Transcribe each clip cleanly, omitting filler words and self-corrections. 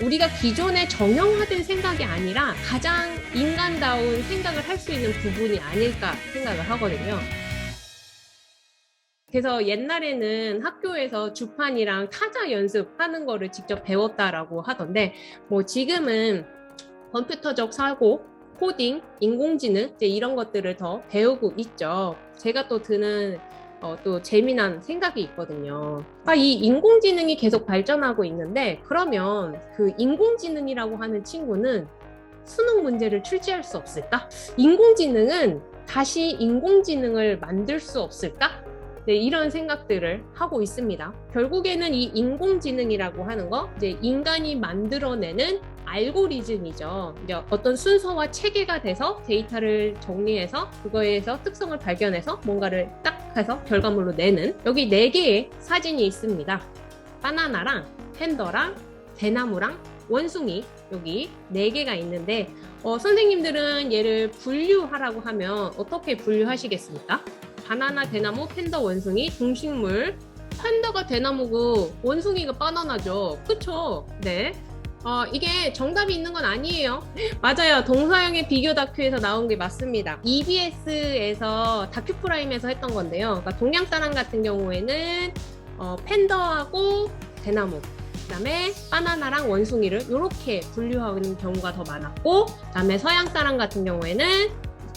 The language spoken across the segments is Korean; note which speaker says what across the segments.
Speaker 1: 우리가 기존에 정형화된 생각이 아니라 가장 인간다운 생각을 할 수 있는 부분이 아닐까 생각을 하거든요. 그래서 옛날에는 학교에서 주판이랑 타자 연습하는 거를 직접 배웠다라고 하던데, 뭐 지금은 컴퓨터적 사고, 코딩, 인공지능 이제 이런 것들을 더 배우고 있죠. 제가 또 드는 또 재미난 생각이 있거든요. 이 인공지능이 계속 발전하고 있는데, 그러면 그 인공지능이라고 하는 친구는 수능 문제를 출제할 수 없을까? 인공지능은 다시 인공지능을 만들 수 없을까? 네, 이런 생각들을 하고 있습니다. 결국에는 이 인공지능이라고 하는 거, 이제 인간이 만들어내는 알고리즘이죠. 이제 어떤 순서와 체계가 돼서 데이터를 정리해서 그거에서 특성을 발견해서 뭔가를 딱 해서 결과물로 내는, 여기 4개의 사진이 있습니다. 바나나랑 팬더랑 대나무랑 원숭이, 여기 4개가 있는데 선생님들은 얘를 분류하라고 하면 어떻게 분류하시겠습니까? 바나나, 대나무, 팬더, 원숭이, 동식물. 팬더가 대나무고 원숭이가 바나나죠. 그쵸? 네. 이게 정답이 있는 건 아니에요. 맞아요. 동서양의 비교 다큐에서 나온 게 맞습니다. EBS에서 다큐프라임에서 했던 건데요. 그러니까 동양사람 같은 경우에는 팬더하고 대나무, 그다음에 바나나랑 원숭이를 이렇게 분류하는 경우가 더 많았고, 그다음에 서양 사람 같은 경우에는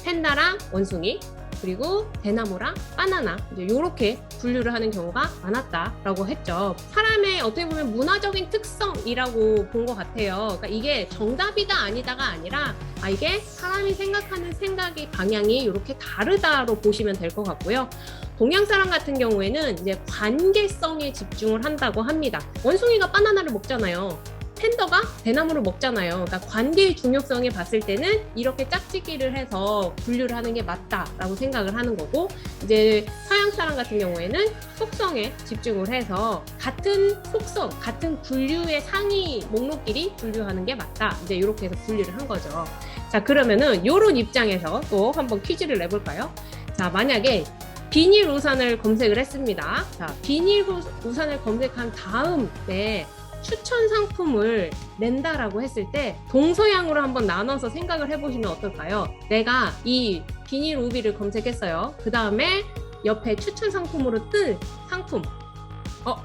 Speaker 1: 팬다랑 원숭이, 그리고 대나무랑 바나나, 이제 이렇게 분류를 하는 경우가 많았다라고 했죠. 사람의 어떻게 보면 문화적인 특성이라고 본 것 같아요. 그러니까 이게 정답이다 아니다가 아니라 이게 사람이 생각하는 생각의 방향이 이렇게 다르다로 보시면 될 것 같고요. 동양 사람 같은 경우에는 이제 관계성에 집중을 한다고 합니다. 원숭이가 바나나를 먹잖아요. 팬더가 대나무를 먹잖아요. 그러니까 관계의 중요성에 봤을 때는 이렇게 짝짓기를 해서 분류를 하는 게 맞다라고 생각을 하는 거고, 이제 서양 사람 같은 경우에는 속성에 집중을 해서 같은 속성, 같은 분류의 상위 목록끼리 분류하는 게 맞다. 이제 이렇게 해서 분류를 한 거죠. 자, 그러면은 이런 입장에서 또 한번 퀴즈를 내볼까요? 자, 만약에 비닐 우산을 검색을 했습니다. 자, 비닐 우산을 검색한 다음에 추천 상품을 낸다라고 했을 때 동서양으로 한번 나눠서 생각을 해보시면 어떨까요? 내가 이 비닐 우비를 검색했어요. 그 다음에 옆에 추천 상품으로 뜬 상품,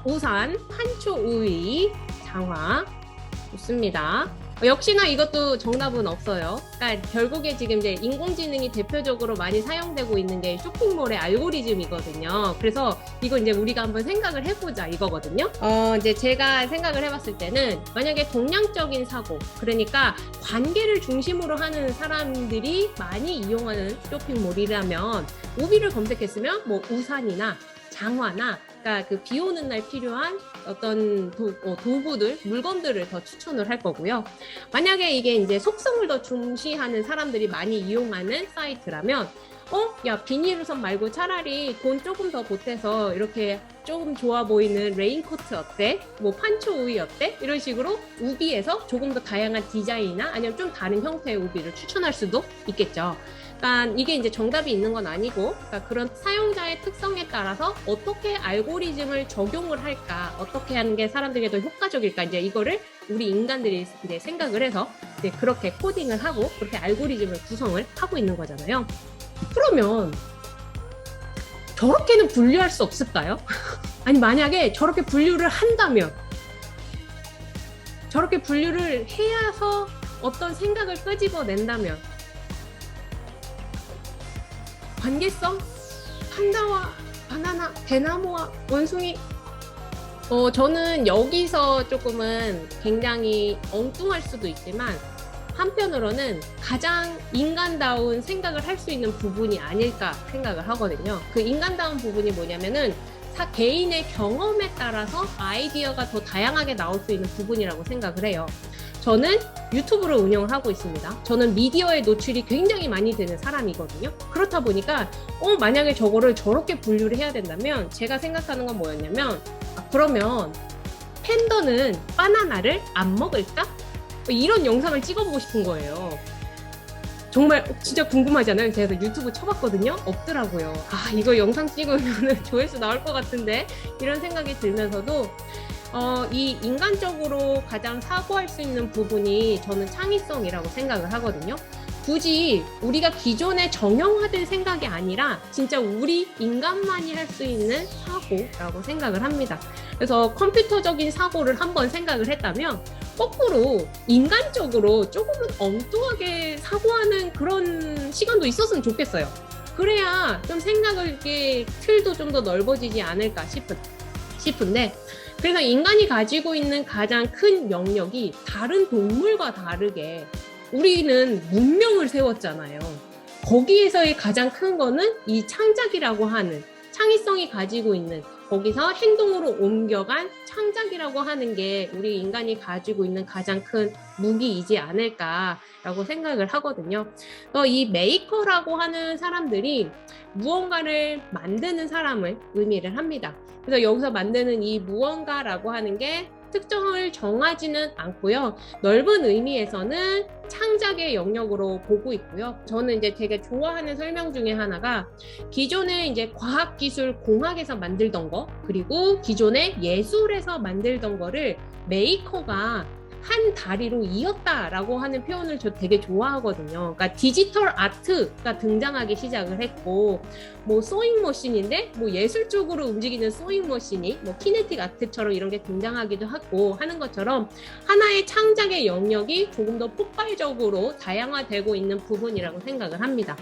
Speaker 1: 우산, 판초 우위, 장화. 좋습니다. 역시나 이것도 정답은 없어요. 그러니까 결국에 지금 이제 인공지능이 대표적으로 많이 사용되고 있는 게 쇼핑몰의 알고리즘이거든요. 그래서 이거 이제 우리가 한번 생각을 해보자 이거거든요. 이제 제가 생각을 해봤을 때는 만약에 동양적인 사고, 그러니까 관계를 중심으로 하는 사람들이 많이 이용하는 쇼핑몰이라면 우비를 검색했으면 뭐 우산이나 장화나, 그러니까 그 비 오는 날 필요한 어떤 도구들, 물건들을 더 추천을 할 거고요. 만약에 이게 이제 속성을 더 중시하는 사람들이 많이 이용하는 사이트라면, 야, 비닐우산 말고 차라리 돈 조금 더 보태서 이렇게 조금 좋아 보이는 레인코트 어때? 뭐 판초 우비 어때? 이런 식으로 우비에서 조금 더 다양한 디자인이나 아니면 좀 다른 형태의 우비를 추천할 수도 있겠죠. 그러니까 이게 이제 정답이 있는 건 아니고, 그러니까 그런 사용자의 특성에 따라서 어떻게 알고리즘을 적용을 할까, 어떻게 하는 게 사람들에게 더 효과적일까, 이제 이거를 우리 인간들이 이제 생각을 해서 이제 그렇게 코딩을 하고 그렇게 알고리즘을 구성을 하고 있는 거잖아요. 그러면 저렇게는 분류할 수 없을까요? 아니, 만약에 저렇게 분류를 한다면, 저렇게 분류를 해야서 어떤 생각을 끄집어낸다면, 관계성? 판다와 바나나, 대나무와 원숭이. 저는 여기서 조금은 굉장히 엉뚱할 수도 있지만 한편으로는 가장 인간다운 생각을 할 수 있는 부분이 아닐까 생각을 하거든요. 그 인간다운 부분이 뭐냐면은 개인의 경험에 따라서 아이디어가 더 다양하게 나올 수 있는 부분이라고 생각을 해요. 저는 유튜브를 운영을 하고 있습니다. 저는 미디어에 노출이 굉장히 많이 되는 사람이거든요. 그렇다 보니까 만약에 저거를 저렇게 분류를 해야 된다면 제가 생각하는 건 뭐였냐면, 그러면 팬더는 바나나를 안 먹을까? 이런 영상을 찍어보고 싶은 거예요. 정말 진짜 궁금하잖아요. 제가 유튜브 쳐봤거든요. 없더라고요. 이거 영상 찍으면 조회수 나올 것 같은데, 이런 생각이 들면서도 이 인간적으로 가장 사고할 수 있는 부분이 저는 창의성이라고 생각을 하거든요. 굳이 우리가 기존에 정형화된 생각이 아니라 진짜 우리 인간만이 할 수 있는 사고라고 생각을 합니다. 그래서 컴퓨터적인 사고를 한번 생각을 했다면 거꾸로 인간적으로 조금은 엉뚱하게 사고하는 그런 시간도 있었으면 좋겠어요. 그래야 좀 생각을 이렇게 틀도 좀 더 넓어지지 않을까 싶은데 그래서 인간이 가지고 있는 가장 큰 영역이 다른 동물과 다르게 우리는 문명을 세웠잖아요. 거기에서의 가장 큰 거는 이 창작이라고 하는 창의성이 가지고 있는 거기서 행동으로 옮겨간 창작이라고 하는 게 우리 인간이 가지고 있는 가장 큰 무기이지 않을까라고 생각을 하거든요. 이 메이커라고 하는 사람들이 무언가를 만드는 사람을 의미를 합니다. 그래서 여기서 만드는 이 무언가라고 하는 게 특정을 정하지는 않고요. 넓은 의미에서는 창작의 영역으로 보고 있고요. 저는 이제 되게 좋아하는 설명 중에 하나가 기존에 이제 과학기술 공학에서 만들던 거 그리고 기존에 예술에서 만들던 거를 메이커가 한 다리로 이었다라고 하는 표현을 저 되게 좋아하거든요. 그러니까 디지털 아트가 등장하기 시작을 했고, 뭐 소잉 머신인데, 뭐 예술적으로 움직이는 소잉 머신이 뭐 키네틱 아트처럼 이런 게 등장하기도 하고 하는 것처럼 하나의 창작의 영역이 조금 더 폭발적으로 다양화되고 있는 부분이라고 생각을 합니다.